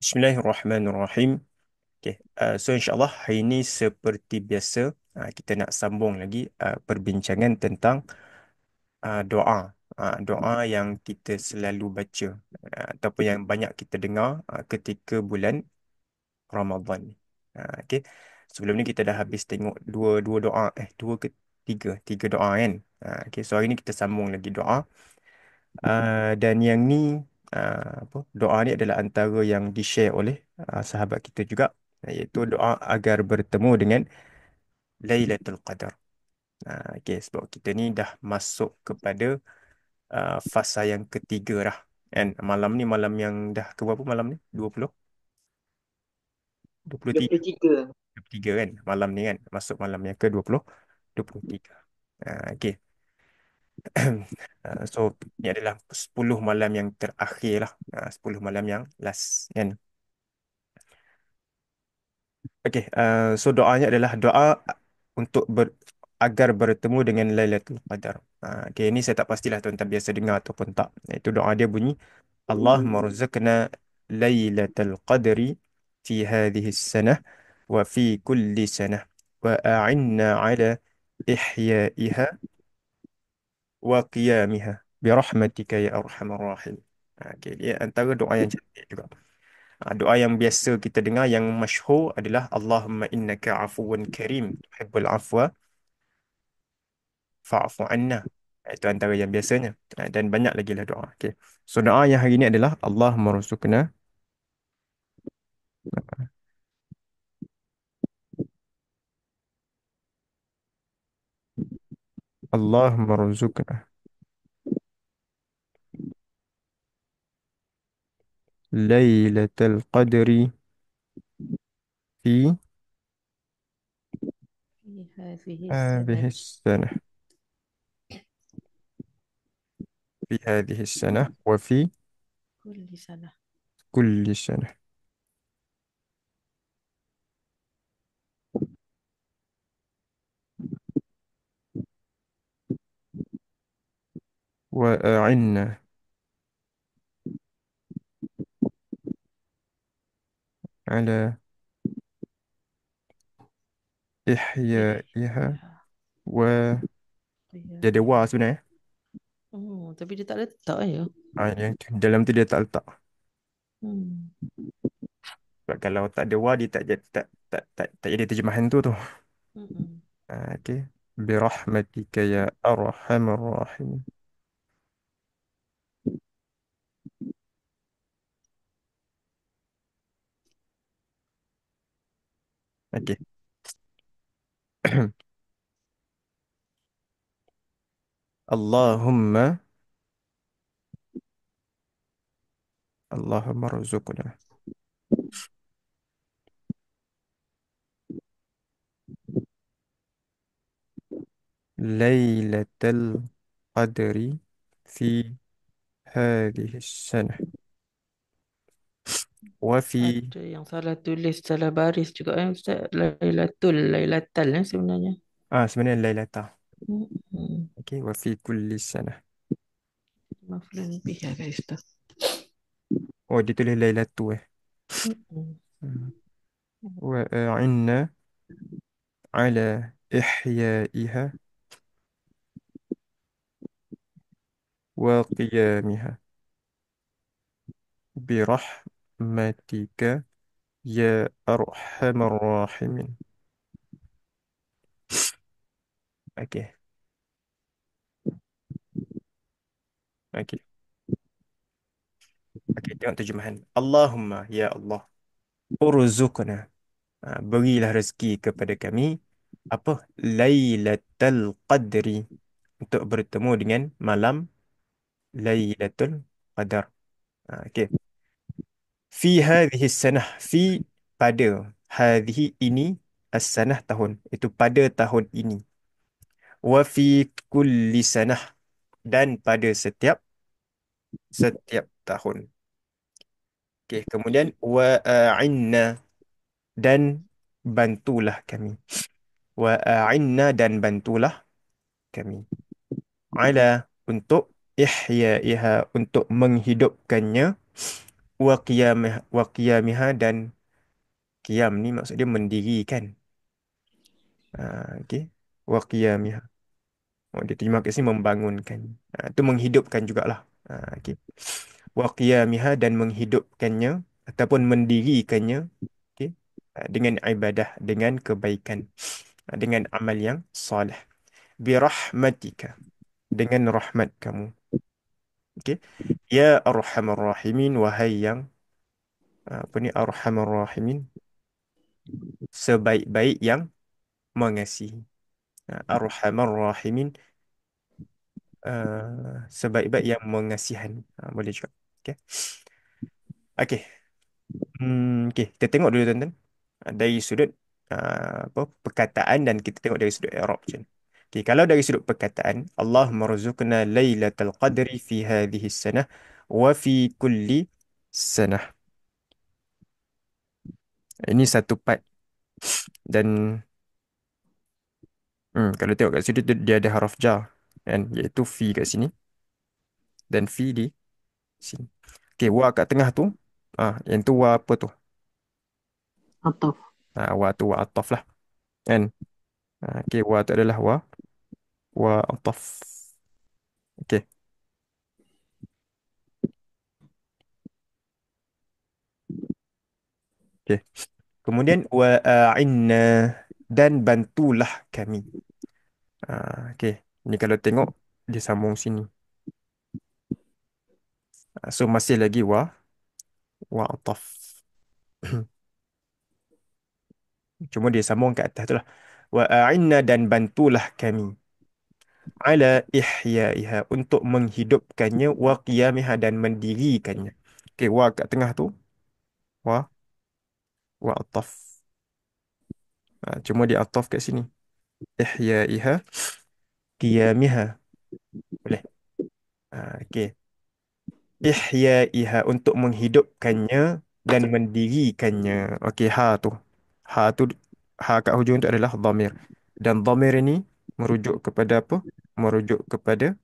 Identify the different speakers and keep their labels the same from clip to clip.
Speaker 1: Bismillahirrahmanirrahim. Okay. So insyaAllah hari ini seperti biasa kita nak sambung lagi perbincangan tentang doa. Doa yang kita selalu baca ataupun yang banyak kita dengar ketika bulan Ramadan ni. Okay. Sebelum ni kita dah habis tengok dua doa, dua ke tiga doa kan. Okay. So hari ni kita sambung lagi doa. Dan yang ni apa doa ni adalah antara yang di-share oleh sahabat kita juga, iaitu doa agar bertemu dengan Lailatul Qadar. Okey, sebab kita ni dah masuk kepada fasa yang ketiga dah kan. Malam ni malam yang dah ke berapa malam ni? 20, 23,
Speaker 2: 33.
Speaker 1: 23 kan malam ni kan. Masuk malam yang ke 20, 23. Okey. So ni adalah 10 malam yang terakhir lah. 10 malam yang last kan. Okey, so doanya adalah doa untuk agar bertemu dengan Lailatul Qadar. Okey, ini saya tak pastilah tuan-tuan biasa dengar ataupun tak. Itu doa dia bunyi, Allahumma rzuqna Lailatul Qadri fi hadhihi sanah wa fi kulli sanah wa a'inna ala ihyaiha wa qiyamiha bi rahmatika ya arhamar rahim. Okey, dia antara doa yang cantik juga. Doa yang biasa kita dengar yang masyhur adalah Allahumma innaka afuwun karim tuhibbul afwa fa'fu anna. Itu antara yang biasanya. Dan banyak lagi lah doa. Okay. So doa yang hari ini adalah Allahumma rzuqna Allahumma rzuqna Lailatul Qadri fi
Speaker 2: في هذه
Speaker 1: هذه
Speaker 2: السنة
Speaker 1: السنة في هذه السنة وفي
Speaker 2: كل سنة
Speaker 1: كل سنة وأعنا على إحيائها
Speaker 2: إحيائها
Speaker 1: و jadi wa
Speaker 2: قيامها.
Speaker 1: sebenarnya.
Speaker 2: Oh, tapi dia tak letak ya.
Speaker 1: Yang dalam tu dia tak letak.
Speaker 2: Hmm.
Speaker 1: Sebab kalau tak ada wa dia tak jadi terjemahan tu.
Speaker 2: Mm-mm.
Speaker 1: Okey. Birahmatika ya arhamar rahim. Okey. Allahumma Allahumma rzuqna Lailatul Qadri fi hadhihi السنة وفي
Speaker 2: Ada yang salah tulis, salah baris juga Ustaz. Lailatul sebenarnya.
Speaker 1: sebenarnya Lailata.
Speaker 2: Mm-mm.
Speaker 1: Okey, وفي كل سنة.
Speaker 2: Maf'ulun bihi ya Ustaz.
Speaker 1: Oh, ditulis Lailatu
Speaker 2: Mm-mm.
Speaker 1: وأعنا على إحيائها وقيامها برحمتك يا أرحم الراحمين. Okey. Okey. Okey, tengok terjemahan. Allahumma ya Allah, urzuqna. Berilah rezeki kepada kami apa Lailatul Qadri, untuk bertemu dengan malam Lailatul Qadar. Okey. Fi hadhihi sanah, fi pada, hadhihi ini, as-sanah tahun, itu pada tahun ini. Wa fi kulli sanah, dan pada setiap tahun. Okey, kemudian wa a'inna, dan bantulah kami. Wa a'inna, dan bantulah kami. Ala, untuk ihyaiha, untuk menghidupkannya. wa qiyamiha dan qiyam ni maksud dia mendirikan. Okey. Wa qiyamiha. Oh, dia terjemah kat sini membangunkan. Itu menghidupkan jugalah. Okey. Wa qiyamiha dan menghidupkannya ataupun mendirikannya. Okey. Dengan ibadah, dengan kebaikan, dengan amal yang soleh. Birahmatika, dengan rahmat kamu. Okey. Ya Arhamar Rahimin, wahai yang apa ni, Arhamar Rahimin, sebaik-baik yang mengasihi. Arhamar Rahimin, sebaik-baik yang mengasihan. Boleh juga. Okey. Okey. Okey, kita tengok dulu tuan-tuan. Dari sudut apa perkataan, dan kita tengok dari sudut i'rab macam mana. Okey, kalau dari sudut perkataan, Allah marzuqna lailatul qadri fi hadhihi sanah wa fi kulli sanah. Ini satu part, dan kalau tengok kat situ dia ada haraf jar kan, iaitu fi kat sini dan fi di sini. Okey, wa kat tengah tu, yang tu wa apa tu?
Speaker 2: Ataf.
Speaker 1: Wa tu wa ataf lah kan. Okey, wa tu adalah wa ataf. Okey. Okey. Kemudian wa a'inna, dan bantulah kami. Okey. Ni kalau tengok dia sambung sini. So masih lagi wa ataf. Cuma dia sambung kat atas tu lah. Wa a'inna, dan bantulah kami. Ala ihyaiha, untuk menghidupkannya, wa qiyamiha, dan mendirikannya. Okey, wa kat tengah tu wa ataf. Cuma dia ataf kat sini. Ihyaiha, qiyamiha. Boleh. Okey. Ihyaiha, untuk menghidupkannya dan mendirikannya. Okey, Ha tu ha kat hujung tu adalah dhamir. Dan dhamir ini merujuk kepada apa? Merujuk kepada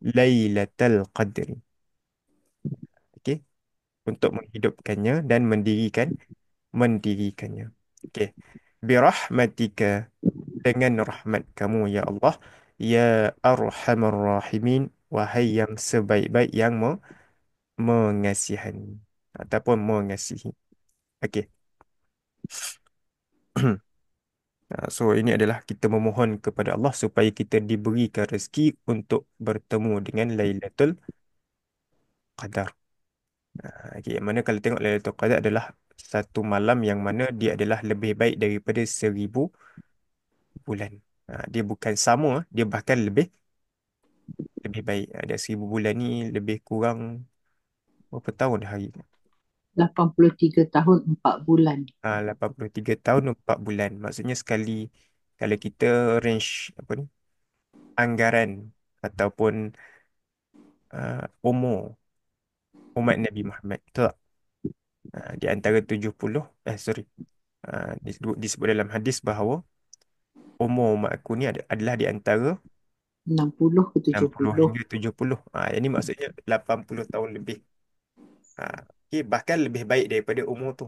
Speaker 1: Lailatul Qadri. Okey, untuk menghidupkannya dan mendirikannya. Okey. Birahmatika, dengan rahmat kamu ya Allah, ya Arhamar Rahimin, wahai yang sebaik-baik yang mengasihani ataupun mengasihi. Okey. So ini adalah kita memohon kepada Allah supaya kita diberikan rezeki untuk bertemu dengan Lailatul Qadar. Okey, yang mana kalau tengok Lailatul Qadar adalah satu malam yang mana dia adalah lebih baik daripada 1000 bulan. Dia bukan sama, dia bahkan lebih baik. Ada 1000 bulan ni lebih kurang berapa tahun hari?
Speaker 2: 83 tahun 4 bulan.
Speaker 1: 83 tahun 4 bulan. Maksudnya sekali, kalau kita range apa ni, anggaran ataupun umur umat Nabi Muhammad, betul tak? Di antara 70, sorry, disebut dalam hadis bahawa umur umat aku ni adalah di antara
Speaker 2: 60 ke
Speaker 1: 60
Speaker 2: 70.
Speaker 1: hingga 70. Ini maksudnya 80 tahun lebih. Okay, bahkan lebih baik daripada umur tu.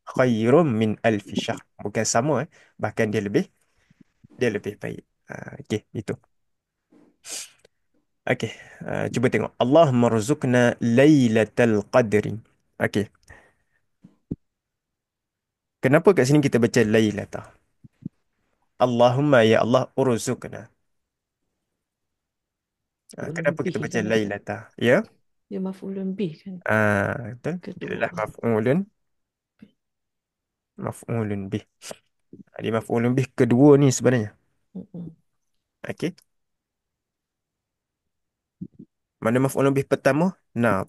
Speaker 1: Khairum min alfi syahr. Bukan sama, bahkan dia lebih baik. Okey, itu. Okey, cuba tengok. Allah marzuqna lailatal qadri. Okey. Kenapa kat sini kita baca lailata? Allahumma ya Allah urzuqna. Kenapa
Speaker 2: Lebih
Speaker 1: kita baca
Speaker 2: kan.
Speaker 1: lailata? Ya?
Speaker 2: Dia maf'ulun bih kan.
Speaker 1: Betul. Dia
Speaker 2: Kedua.
Speaker 1: adalah maf'ulun bih. Dia maf'ulun bih kedua ni sebenarnya.
Speaker 2: Mm-mm.
Speaker 1: Okey. Mana maf'ulun bih pertama? Nah.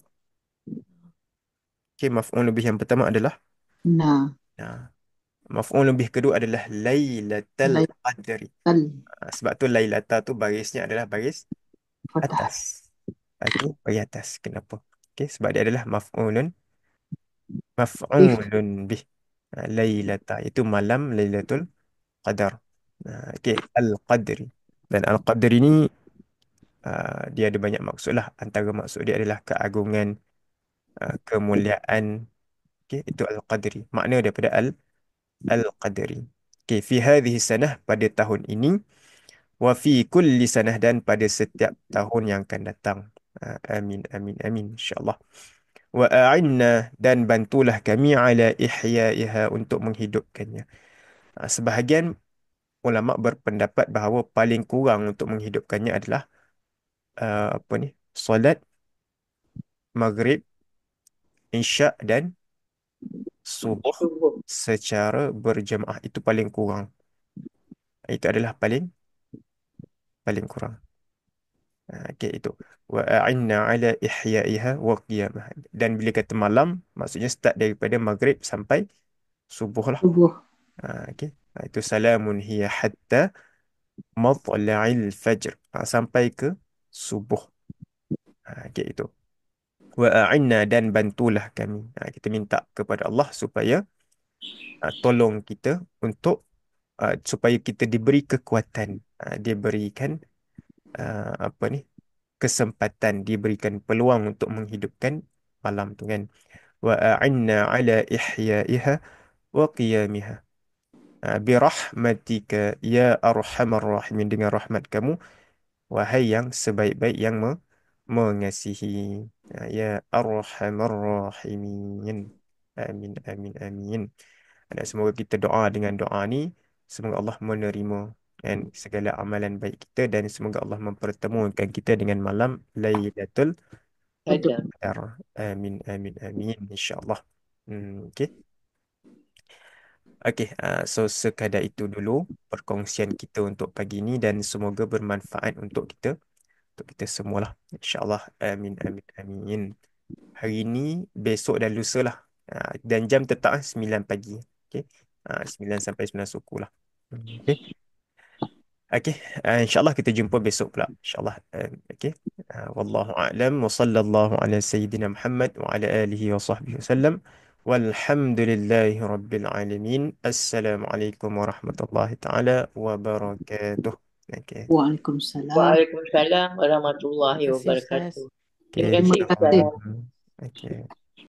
Speaker 1: Okey, maf'ulun bih yang pertama adalah
Speaker 2: Nah,
Speaker 1: nah. Maf'ulun bih kedua adalah Lailatul Qadri.
Speaker 2: Lailatul
Speaker 1: Sebab tu Lailata tu barisnya adalah baris
Speaker 2: Fatah.
Speaker 1: atas. Okey, baris atas. Kenapa? Okey, sebab dia adalah
Speaker 2: If.
Speaker 1: maf'ulun bih. Lailata itu malam Lailatul Qadar. Okey, Al-Qadri. Dan Al-Qadri ini Dia ada banyak maksud lah. Antara maksud dia adalah keagungan, kemuliaan. Okay, itu Al-Qadri. Makna daripada Al-Qadri. Okay, fi hadhihi sanah, pada tahun ini, wa fi kulli sanah, dan pada setiap tahun yang akan datang. Amin, amin, amin. InsyaAllah. Wa a'inna, dan bantulah kami ala ihyaiha, untuk menghidupkannya. Sebahagian ulama berpendapat bahawa paling kurang untuk menghidupkannya adalah apa ni? Solat maghrib, isyak dan subuh
Speaker 2: Subuh.
Speaker 1: secara berjemaah, itu paling kurang. Itu adalah paling paling kurang. Okey, itu. Wa a'inna ala ihyaiha wa qiyamah. Dan bila kata malam, maksudnya start daripada maghrib sampai subuh lah.
Speaker 2: Subuh.
Speaker 1: Okey. Itu salamun hiya hatta matla'il fajr. Sampai ke subuh. Okey, itu. Wa a'inna, dan bantulah kami. Kita minta kepada Allah supaya tolong kita untuk supaya kita diberi kekuatan, diberikan apa ni, kesempatan, diberikan peluang untuk menghidupkan malam tu kan. Wa a'inna ala ihyaiha wa qiyamiha, birahmatika ya arhamar rahimin, dengan rahmat kamu wahai yang sebaik-baik yang mengasihi. Ya arhamar rahimin. Amin, amin, amin. Dan semoga kita doa dengan doa ni, semoga Allah menerima dan segala amalan baik kita, dan semoga Allah mempertemukan kita dengan malam Lailatul
Speaker 2: Ada.
Speaker 1: Qadar. Amin, amin, amin, insya-Allah. Okey. Okey, so sekadar itu dulu perkongsian kita untuk pagi ini, dan semoga bermanfaat untuk kita semualah. Insya-Allah. Amin, amin, amin. Hari ini, besok dan lusa lah. Dan jam tetap 9 pagi. Okey. 9 sampai 9 suku lah. Okey. Okey. InsyaAllah kita jumpa besok pula. InsyaAllah. Okey. Wallahu a'lam. Wa sallallahu ala sayyidina Muhammad wa ala alihi wa sahbihi wasallam. Walhamdulillahi rabbil alamin. Assalamualaikum warahmatullahi taala wabarakatuh. Okey.
Speaker 2: Waalaikumsalam.
Speaker 3: Waalaikumsalam warahmatullahi
Speaker 2: Terima kasih, Ustaz.
Speaker 3: wabarakatuh. Terima
Speaker 1: Okey.
Speaker 3: kasih,
Speaker 2: Terima kasih.
Speaker 3: Ustaz.
Speaker 1: Okey.